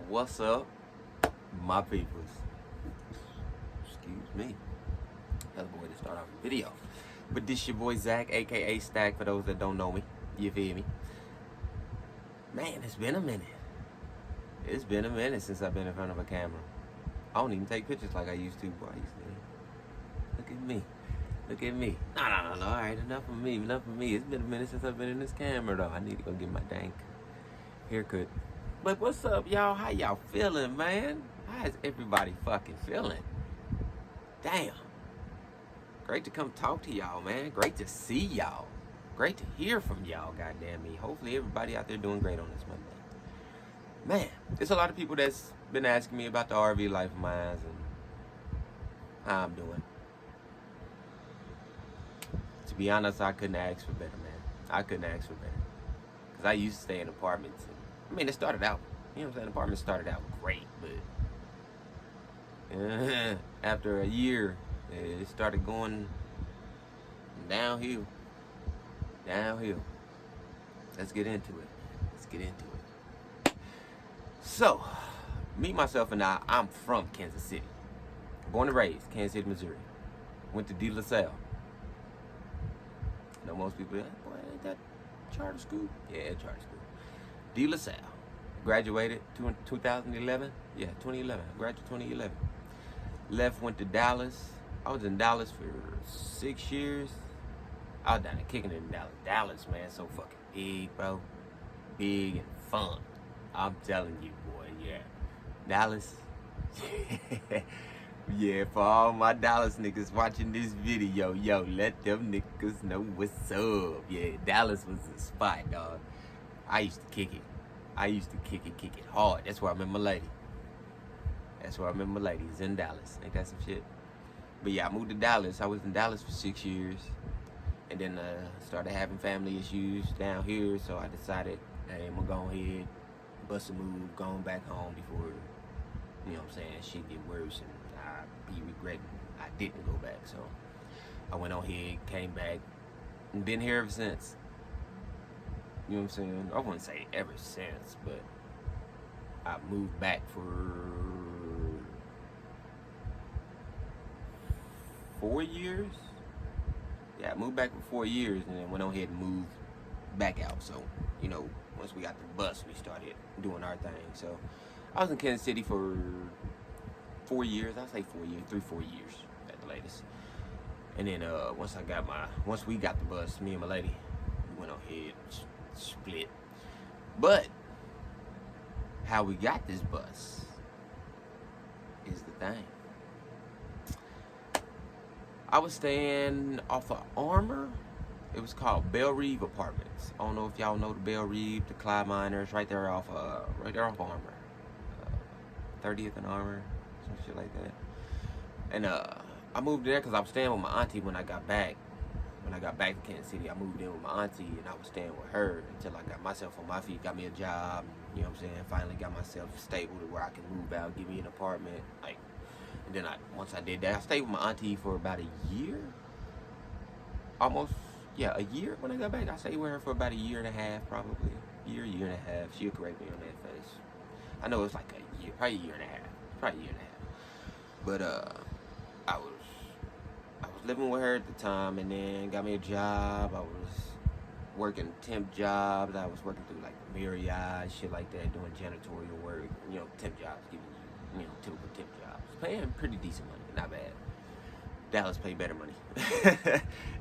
What's up, my peoples? Excuse me. That's a way to start off the video. But this your boy Zach, aka Stack, for those that don't know me. You feel me? Man, it's been a minute. It's been a minute since I've been in front of a camera. I don't even take pictures like I used to, boy. Look at me. Look at me. No. Alright, enough of me. It's been a minute since I've been in this camera, though. I need to go get my dank haircut. But what's up, y'all? How y'all feeling, man? How is everybody fucking feeling? Damn. Great to come talk to y'all, man. Great to see y'all. Great to hear from y'all, goddamn me. Hopefully everybody out there doing great on this Monday. Man, there's a lot of people that's been asking me about the RV life of mine and how I'm doing. To be honest, I couldn't ask for better, man. I couldn't ask for better. Because I used to stay in apartments. It started out, you know what I'm saying? Apartments started out great, but after a year, it started going downhill. Let's get into it. So, me, myself, and I'm from Kansas City. Born and raised, Kansas City, Missouri. Went to De La Salle. I know most people, boy, ain't that charter school? Yeah, charter school. De La Salle. Graduated 2011. Yeah, 2011. Graduated 2011. Left, went to Dallas. I was in Dallas for 6 years. I was down there kicking it in Dallas. Dallas, man, so fucking big, bro. Big and fun. I'm telling you, boy, yeah. Dallas. Yeah, for all my Dallas niggas watching this video, yo, let them niggas know what's up. Yeah, Dallas was the spot, dog. I used to kick it. Kick it hard. That's where I met my lady. It's in Dallas. Ain't that some shit? But yeah, I moved to Dallas. I was in Dallas for 6 years. And then started having family issues down here. So I decided, hey, I'm going to go ahead, bust a move, going back home before, you know what I'm saying, shit get worse. And I be regretting I didn't go back. So I went on here, came back, and been here ever since. You know what I'm saying? I wouldn't say ever since, but I moved back for 4 years. Yeah, I moved back for 4 years and then went on ahead and moved back out. So, you know, once we got the bus, we started doing our thing. So, I was in Kansas City for 4 years. I'd say 4 years, 3-4 years at the latest. And then once we got the bus, me and my lady, we went on ahead and split. But how we got this bus is the thing. I was staying off of Armour. It was called Belle Reve Apartments. I don't know if y'all know the Belle Reve, the Clyde Miners, right there off Armour. 30th and Armour, some shit like that. And I moved there because I was staying with my auntie when I got back. When I got back to Kansas City, I moved in with my auntie and I was staying with her until I got myself on my feet, got me a job, you know what I'm saying, finally got myself stable to where I can move out, give me an apartment, and then once I did that, I stayed with my auntie for about a year. Almost, yeah, a year when I got back. I stayed with her for about a year and a half, probably. Year and a half. She'll correct me on that face. I know it's like a year, probably a year and a half. But I was living with her at the time, and then got me a job. I was working temp jobs. I was working through like Marriott, shit like that, doing janitorial work. You know, temp jobs, giving you, typical temp jobs. Paying pretty decent money, not bad. Dallas pay better money.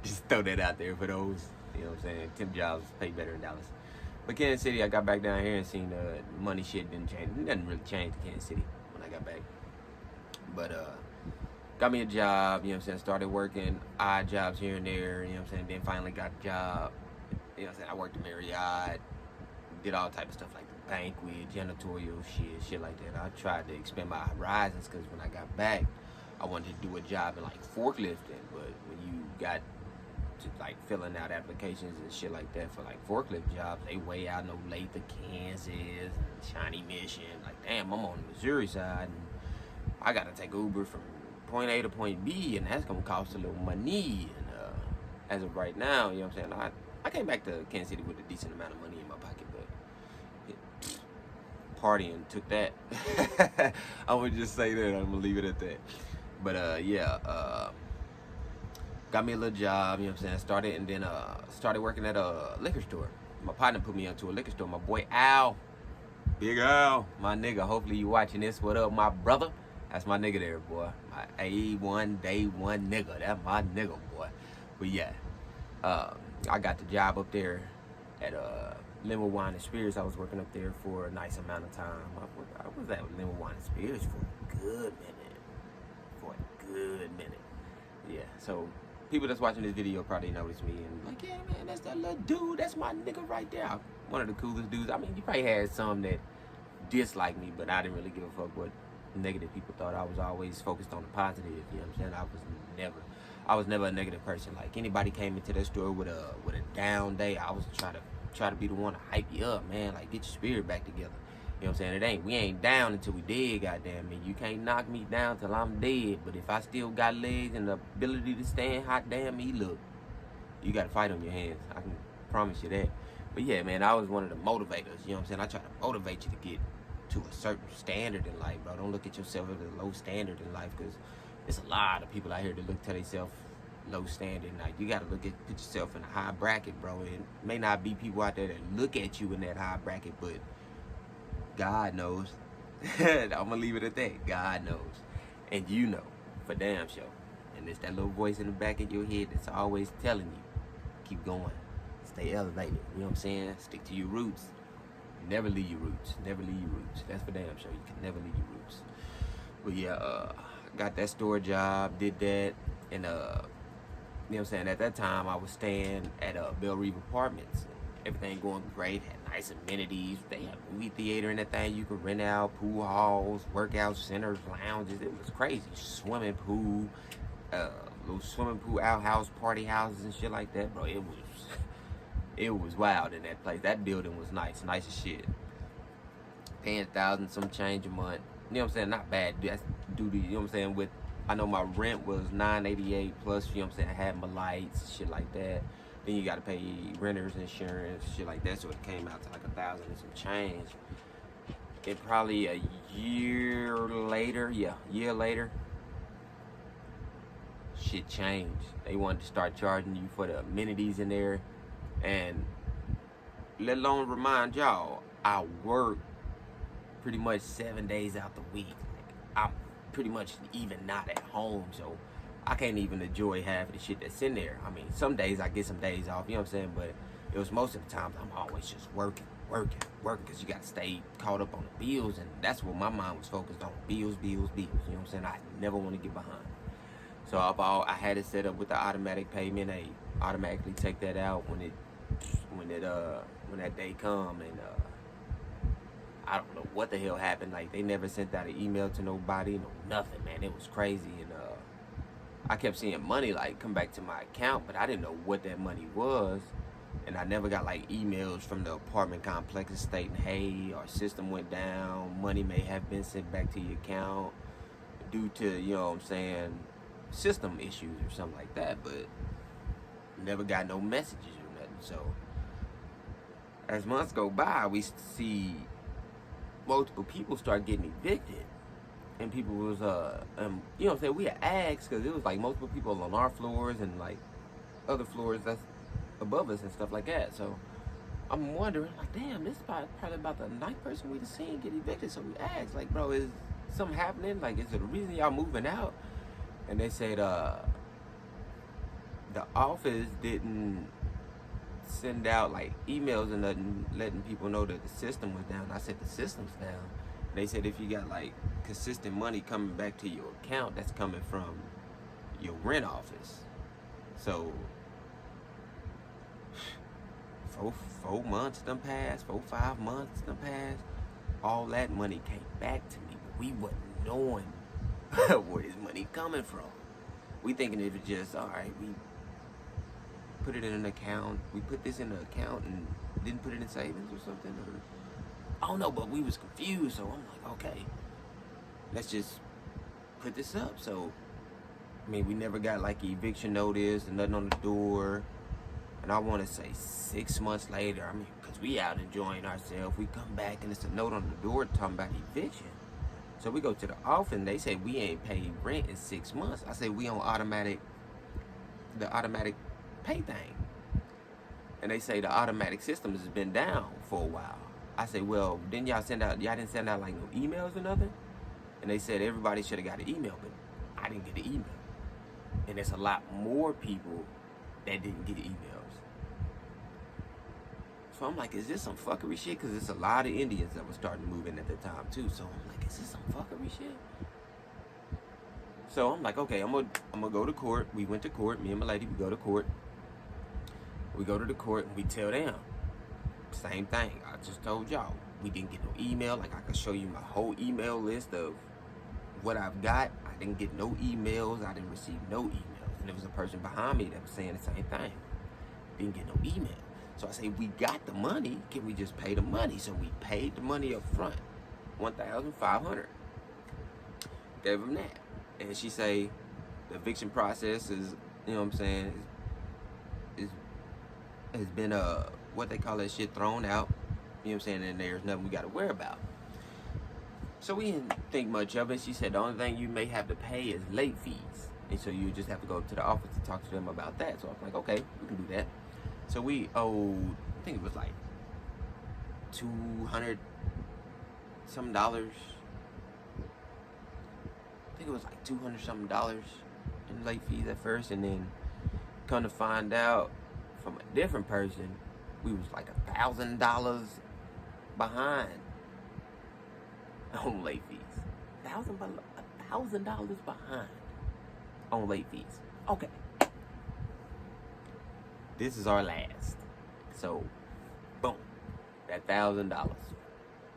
Just throw that out there for those, you know what I'm saying, temp jobs pay better in Dallas. But Kansas City, I got back down here and seen money shit didn't change. It didn't really change to Kansas City when I got back. But got me a job, you know what I'm saying, started working odd jobs here and there, you know what I'm saying, then finally got a job, you know what I'm saying, I worked at Marriott, did all type of stuff like the banquet, janitorial shit like that. I tried to expand my horizons because when I got back, I wanted to do a job in like forklifting, but when you got to like filling out applications and shit like that for like forklift jobs, they way out in Olathe, Kansas, and Shawnee Mission. Like, damn, I'm on the Missouri side, and I gotta take Uber from point A to point B, and that's gonna cost a little money. And as of right now, you know what I'm saying, I came back to Kansas City with a decent amount of money in my pocket, but partying took that. I would just say that. I'm gonna leave it at that. But yeah, got me a little job. You know what I'm saying? Started working at a liquor store. My partner put me into a liquor store. My boy Al, Big Al, my nigga. Hopefully you watching this. What up, my brother? That's my nigga there, boy. My A1 day one nigga. That's my nigga, boy. But yeah, I got the job up there at Lemon Wine and Spirits. I was working up there for a nice amount of time. I was at Lemon Wine and Spirits for a good minute. Yeah, so people that's watching this video probably noticed me and like, yeah, man, that's that little dude. That's my nigga right there. One of the coolest dudes. I mean, you probably had some that disliked me, but I didn't really give a fuck what negative people thought. I was always focused on the positive. You know what I'm saying? I was never a negative person. Like anybody came into that store with a down day, I was try to be the one to hype you up, man. Like get your spirit back together. You know what I'm saying? We ain't down until we dead, goddamn me. You can't knock me down till I'm dead. But if I still got legs and the ability to stand, hot damn me, look, you got a fight on your hands. I can promise you that. But yeah, man, I was one of the motivators. You know what I'm saying? I try to motivate you to get to a certain standard in life, bro. Don't look at yourself as a low standard in life, because there's a lot of people out here that look to themselves low standard. Like you gotta put yourself in a high bracket, bro. It may not be people out there that look at you in that high bracket, but God knows. I'm gonna leave it at that. God knows, and you know for damn sure. And it's that little voice in the back of your head that's always telling you, keep going, stay elevated. You know what I'm saying? Stick to your roots. Never leave your roots. Never leave your roots. That's for damn sure. You can never leave your roots. But yeah, got that store job, did that, and you know what I'm saying? At that time, I was staying at Belle Reve Apartments. Everything going great. Had nice amenities. They had a movie theater and that thing you could rent out, pool halls, workout centers, lounges. It was crazy. Swimming pool, little swimming pool outhouse, party houses and shit like that, bro. It was wild in that place. That building was nice as shit. Paying $1,000 some change a month. You know what I'm saying? Not bad. That's due to, you know what I'm saying? I know my rent was $988 plus, you know what I'm saying? I had my lights, shit like that. Then you gotta pay renters insurance, shit like that. So it came out to like $1,000 and some change. And probably a year later, shit changed. They wanted to start charging you for the amenities in there. And let alone remind y'all, I work pretty much 7 days out the week. Like, I'm pretty much even not at home, so I can't even enjoy half of the shit that's in there. I mean, some days I get some days off, you know what I'm saying? But it was most of the time I'm always just working, because you got to stay caught up on the bills, and that's what my mind was focused on. Bills, you know what I'm saying? I never want to get behind. So I had it set up with the automatic payment. They automatically take that out when that day come, and I don't know what the hell happened. Like they never sent out an email to nobody, nothing, man. It was crazy, and I kept seeing money like come back to my account, but I didn't know what that money was, and I never got like emails from the apartment complexes stating, hey, our system went down, money may have been sent back to your account due to, you know what I'm saying, system issues or something like that, but never got no messages or nothing. So as months go by, we see multiple people start getting evicted, and people was you know what I'm saying, we had asked, because it was like multiple people on our floors and like other floors that's above us and stuff like that. So I'm wondering, like, damn, this is probably about the 9th person we've seen get evicted. So we asked, like, bro, is something happening? Like, is it the reason y'all moving out? And they said the office didn't send out like emails and nothing letting people know that the system was down. I said, the system's down. They said if you got like consistent money coming back to your account, that's coming from your rent office. So 4 months done passed, 5 months done passed. All that money came back to me, but we wasn't knowing where this money coming from. We thinking it was just, all right, we put it in an account. We put this in an account and didn't put it in savings or something. Or, I don't know, but we was confused. So I'm like, okay, let's just put this up. So, I mean, we never got like eviction notice and nothing on the door. And I want to say 6 months later, I mean, because we out enjoying ourselves, we come back and it's a note on the door talking about eviction. So we go to the office and they say we ain't paid rent in 6 months. I say we on the automatic pay thing. And they say the automatic system has been down for a while. I say, well, y'all didn't send out like no emails or nothing? And they said everybody should have got an email, but I didn't get an email. And there's a lot more people that didn't get emails. So I'm like, is this some fuckery shit? Because there's a lot of Indians that were starting to move in at the time too. So I'm like, is this some fuckery shit? So I'm like, okay, I'm gonna go to court. We went to court. Me and my lady, we go to court. We go to the court and we tell them same thing. I just told y'all we didn't get no email. Like I could show you my whole email list of what I've got. I didn't get no emails. I didn't receive no emails. And there was a person behind me that was saying the same thing. Didn't get no email. So I say, we got the money. Can we just pay the money? So we paid the money up front, $1,500. Gave them that. And she say, the eviction process is, you know what I'm saying, has been what they call that shit thrown out. You know what I'm saying? And there's nothing we got to worry about. So we didn't think much of it. She said the only thing you may have to pay is late fees. And so you just have to go to the office to talk to them about that. So I was like, okay, we can do that. So we owed, I think it was like $200 some dollars. I think it was like $200 something in late fees at first, and then come to find out from a different person, we was like $1,000 behind on late fees. $1,000 behind on late fees. Okay. This is our last. So, boom. That $1,000.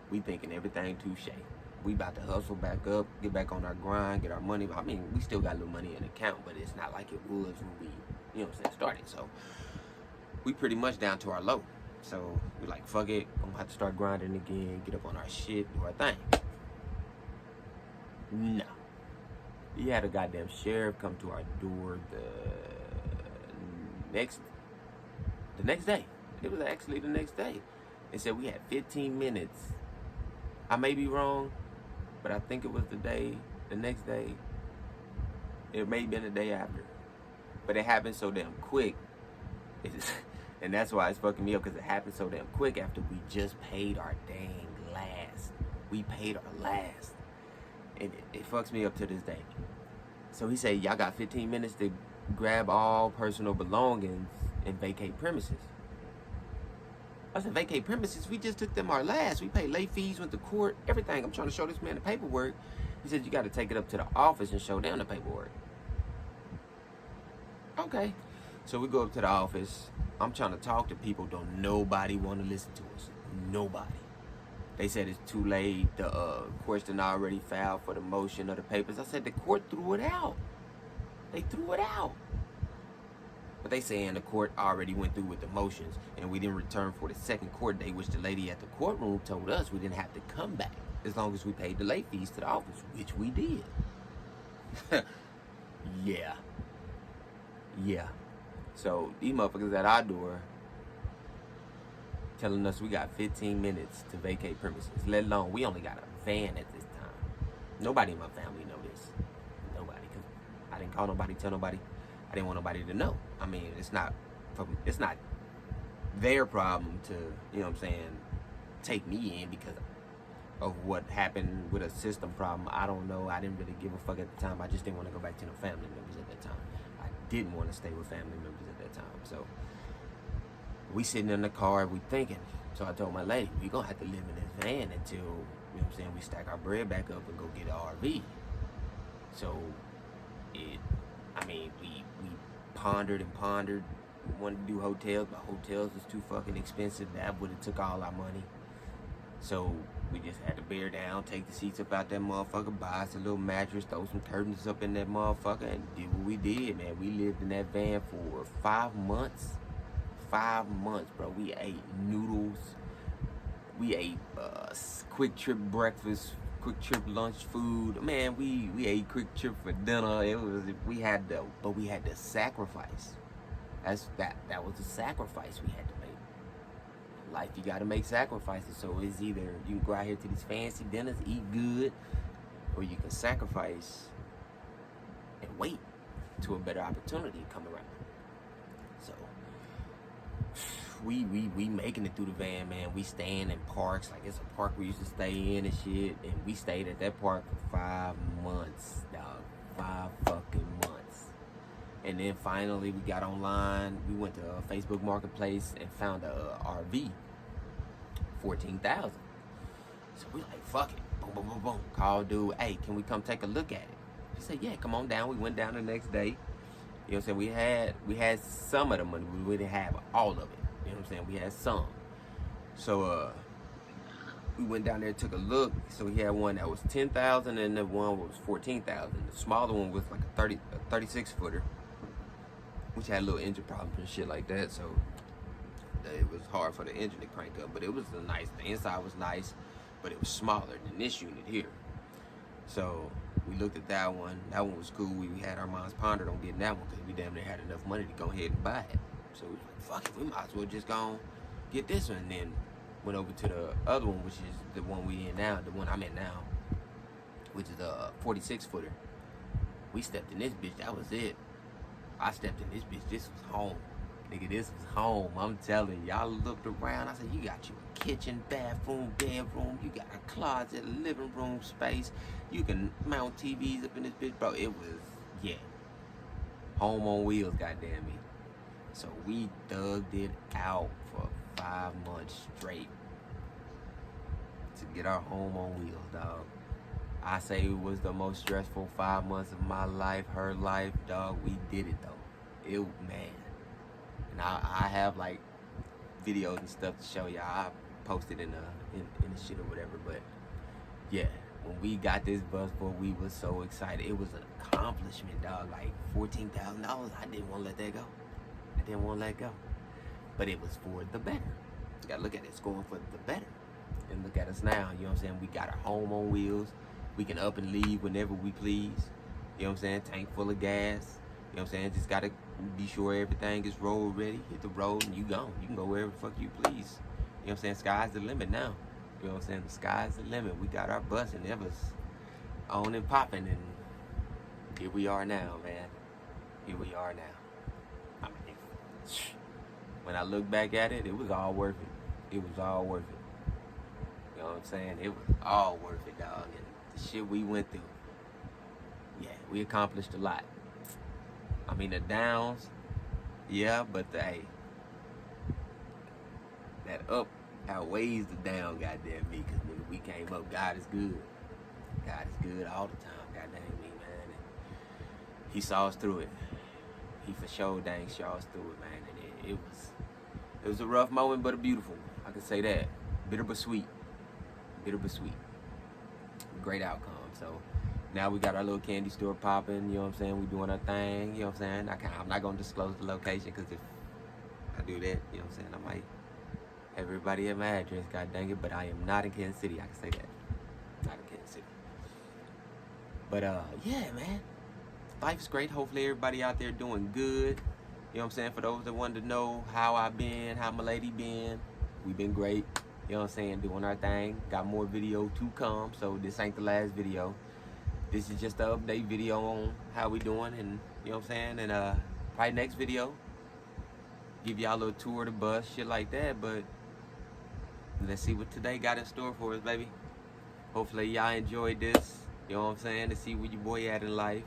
We thinking everything touche. We about to hustle back up, get back on our grind, get our money. I mean, we still got a little money in the account, but it's not like it was when we, you know what I'm saying, started. So, we pretty much down to our low. So, we like, fuck it. I'm gonna have to start grinding again, get up on our shit, do our thing. No. We had a goddamn sheriff come to our door the next day. It was actually the next day. They said we had 15 minutes. I may be wrong, but I think it was the next day. It may have been the day after. But it happened so damn quick. And that's why it's fucking me up, because it happened so damn quick after we just paid our dang last. We paid our last. And it fucks me up to this day. So he said, y'all got 15 minutes to grab all personal belongings and vacate premises. I said, vacate premises? We just took them our last. We paid late fees, went to court, everything. I'm trying to show this man the paperwork. He said, you got to take it up to the office and show them the paperwork. Okay. So we go up to the office. I'm trying to talk to people. Don't nobody want to listen to us. Nobody. They said it's too late. The question already filed for the motion of the papers. I said, the court threw it out. They threw it out. But they saying the court already went through with the motions, and we didn't return for the second court date, which the lady at the courtroom told us we didn't have to come back as long as we paid the late fees to the office, which we did. Yeah. So these motherfuckers at our door telling us we got 15 minutes to vacate premises, let alone we only got a van at this time. Nobody in my family know this. Nobody, because I didn't call nobody, tell nobody. I didn't want nobody to know. I mean, it's not their problem to, you know what I'm saying, take me in because of what happened with a system problem. I don't know. I didn't really give a fuck at the time. I just didn't want to go back to no family members at that time. I didn't want to stay with family members at that time. So we sitting in the car, we thinking. So I told my lady, we gonna have to live in this van until, you know what I'm saying, we stack our bread back up and go get an RV. So we pondered and pondered. We wanted to do hotels, but hotels was too fucking expensive. That would have took all our money. So we just had to bear down, take the seats up out that motherfucker, buy us a little mattress, throw some curtains up in that motherfucker, and did what we did, man. We lived in that van for 5 months. 5 months, bro. We ate noodles. We ate Quick Trip breakfast, Quick Trip lunch food. Man, we ate Quick Trip for dinner. We had to sacrifice. That was a sacrifice we had to make. In life, you gotta make sacrifices. So it's either you can go out here to these fancy dinners, eat good, or you can sacrifice and wait to a better opportunity to come around. So we making it through the van, man. We staying in parks, like it's a park we used to stay in and shit, and we stayed at that park for 5 months, dog. 5 fucking months. And then finally we got online. We went to Facebook Marketplace and found a RV, 14,000. So we like, fuck it, boom, boom, boom, boom. Call dude, hey, can we come take a look at it? He said, yeah, come on down. We went down the next day. You know what I'm saying? We had some of the money. We didn't have all of it. You know what I'm saying? We had some. So we went down there and took a look. So we had one that was 10,000 and the one was 14,000. The smaller one was like a 36 footer, which had little engine problems and shit like that. So it was hard for the engine to crank up, but it was nice. The inside was nice, but it was smaller than this unit here. So we looked at that one. That one was cool. We had our minds pondered on getting that one because we damn near had enough money to go ahead and buy it. So we was like, fuck it, we might as well just go get this one. And then went over to the other one, which is the one we in now, the one I'm in now, which is a 46 footer. We stepped in this bitch, that was it. I stepped in this bitch, this was home. Nigga, this was home. I'm telling y'all, looked around. I said, you got your kitchen, bathroom, bedroom. You got a closet, living room space. You can mount TVs up in this bitch, bro. It was, yeah, home on wheels, goddamn me. So we dug it out for 5 months straight to get our home on wheels, dog. I say it was the most stressful 5 months of my life, her life, dog. We did it though. It, man. And I have like videos and stuff to show y'all. I posted in the shit or whatever. But yeah, when we got this bus boy, we was so excited. It was an accomplishment, dog. Like $14,000. I didn't want to let that go. I didn't want to let go. But it was for the better. You gotta look at it. It's going for the better. And look at us now. You know what I'm saying? We got our home on wheels. We can up and leave whenever we please. You know what I'm saying? Tank full of gas. You know what I'm saying? Just gotta be sure everything is road ready. Hit the road and you gone. You can go wherever the fuck you please. You know what I'm saying? Sky's the limit now. You know what I'm saying? The sky's the limit. We got our bus and it was on and popping, and here we are now, man. Here we are now. I mean, when I look back at it, it was all worth it. It was all worth it. You know what I'm saying? It was all worth it, dog. And the shit we went through, yeah, we accomplished a lot. I mean, the downs, yeah, but hey, that up outweighs the down, goddamn me, because nigga, we came up. God is good. God is good all the time, goddamn me, man. And he saw us through it. He for sure dang saw us through it, man. And it was a rough moment, but a beautiful one. I can say that. Bitter but sweet. Bitter but sweet. Great outcome. So now we got our little candy store popping, you know what I'm saying? We doing our thing, you know what I'm saying? I'm not going to disclose the location, because if I do that, you know what I'm saying, I might have everybody at my address, god dang it, but I am not in Kansas City, I can say that. Not in Kansas City. But yeah, man. Life's great. Hopefully everybody out there doing good. You know what I'm saying? For those that wanted to know how I been, how my lady been, we been great. You know what I'm saying? Doing our thing. Got more video to come, so this ain't the last video. This is just an update video on how we doing, and you know what I'm saying? And probably next video, give y'all a little tour of the bus, shit like that. But let's see what today got in store for us, baby. Hopefully y'all enjoyed this. You know what I'm saying? To see where your boy at in life.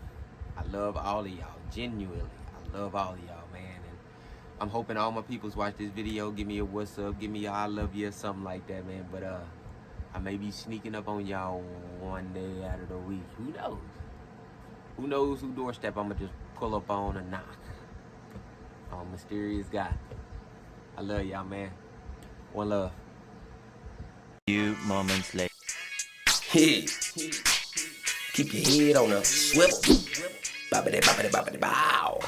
I love all of y'all, genuinely. I love all of y'all, man. And I'm hoping all my peoples watch this video. Give me a what's up, give me a I love you or something like that, man. But I may be sneaking up on y'all one day out of the week. Who knows? Who knows who doorstep I'ma just pull up on and knock. Oh, mysterious guy. I love y'all, man. One love. Few moments later. Hey, keep your head on a swivel. Boppity, boppity, boppity, bow.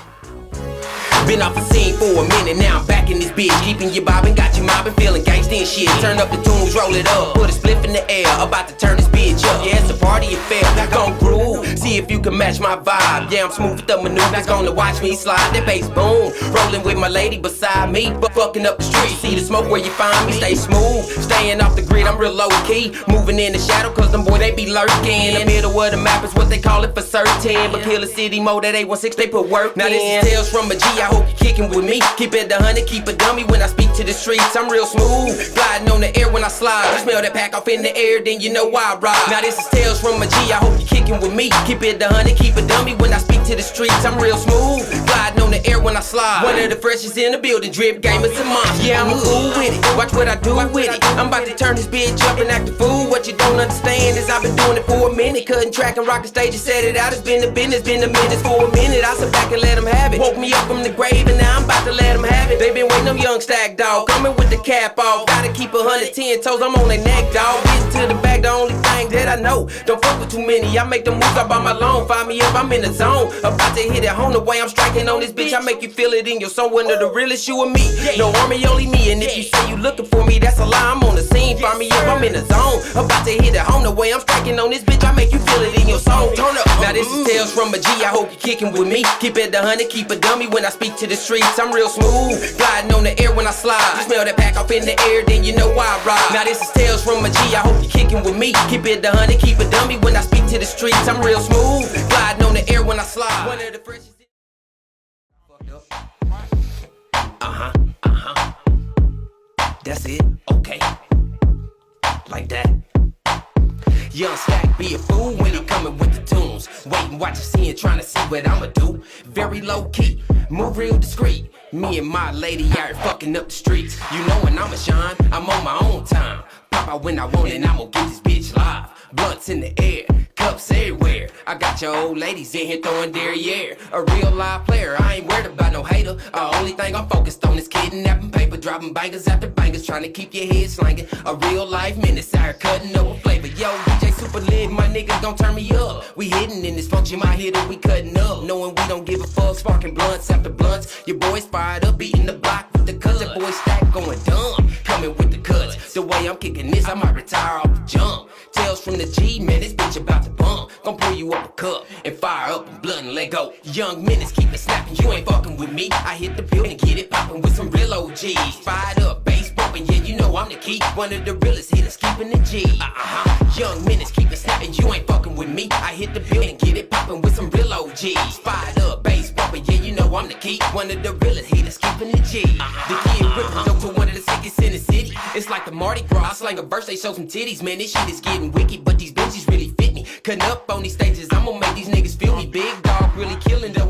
Been off the scene for a minute, now I'm back in this bitch. Keeping you bobbing, got you mobbing, feeling gangsta and shit. Turn up the tunes, roll it up, put a spliff in the air. About to turn this bitch up, yeah, it's a party affair. Gon' groove, see if you can match my vibe. Yeah, I'm smooth with the maneuvers, gonna watch me slide. That bass boom, rolling with my lady beside me, but fucking up the street. See the smoke where you find me, stay smooth, staying off the grid, I'm real low key. Moving in the shadow, cause them boy they be lurking. The middle of the map is what they call it for certain. But Killer City mode, that 816, they put work now in. Now this is Tales from a G, I hope you kicking with me. Keep it 100, keep a dummy when I speak to the streets. I'm real smooth, gliding on the air when I slide. You smell that pack off in the air, then you know why I ride. Now this is Tales from a G, I hope you kicking with me. Keep it 100, keep a dummy when I speak to the streets. I'm real smooth, gliding on the air when I slide. One of the freshest in the building, drip game is a monster. Yeah, I'm a fool with it, watch what I do with it. I'm about to turn this bitch up and act a fool. What you don't understand is I've been doing it for a minute. Cutting track and rock the stage and set it out. It's been a business, been a minute for a minute. I sit back and let them have it. Woke me up from the grave and now I'm about to let them have it. They been waiting, them young stack dog, coming with the cap off. Gotta keep 110 toes, I'm on their neck dog. Getting to the bag, the only thing that I know. Don't fuck with too many, I make them moves up on my loan. Find me up, I'm in the zone. About to hit it home the way I'm striking on this bitch. I make you feel it in your soul. One of the realest, you and me. No army, only me. And if you say you looking for me, that's a lie. I'm on the scene. Find me up, I'm in the zone. About to hit it home the way I'm striking on this bitch. I make you feel it in your soul. Turn up. Now this is Tales from a G. I hope you kicking with me. Keep it 100, keep a dummy when I speak to the streets. I'm real smooth, gliding on the air when I slide. You smell that pack off in the air, then you know why I ride. Now this is Tales from a G. I hope you kicking with me. Keep it 100, keep a dummy when I speak to the streets. I'm real smooth, gliding on the air when I slide. One of the freshest. That's it, okay. Like that. Young Stack be a fool when he coming with the tunes. Wait and watch you see it, trying to see what I'ma do. Very low key, move real discreet. Me and my lady out here fucking up the streets. You know when I'ma shine, I'm on my own time. Pop out when I want it, I'ma get this bitch live. Blunts in the air, cups everywhere. I got your old ladies in here throwing derriere. A real live player, I ain't worried about no hater. Only thing I'm focused on is kidnapping paper, dropping bangers after bangers, trying to keep your head slanging. A real life menace, out here cutting up a flavor. Yo, DJ Super Lit, my niggas gon' turn me up. We hidden in this function, my hitter, we cutting up. Knowing we don't give a fuck, sparking blunts after blunts. Your boys fired up, beating the block with the cuts. That boy Stack going dumb, coming with the cuts. The way I'm kicking this, I might retire off the jump. Tales from the G, man, this bitch about to bump. Gon' pull you up a cup and fire up and blunt and let go. Young menace, keep it snapping, you ain't fucking with me. I hit the building, get it poppin' with some real OGs. Fired up, bass bumpin', yeah, you know I'm the key. One of the realest hitters, keeping the G. Young menace, keep it snapping, you ain't fucking with me. I hit the building, get it poppin' with some real OGs. Fired up, bass bumpin', yeah, you know I'm the key. One of the realest hitters, keeping the G. The kid rippin' dope to one of the sickest in the city. It's like the Mardi Gras, I slang a verse, they show some titties. Man, this shit is getting wicked, but these bitches really fit me. Cutting up on these stages, I'm gonna make these niggas feel me. Big dog really killing them.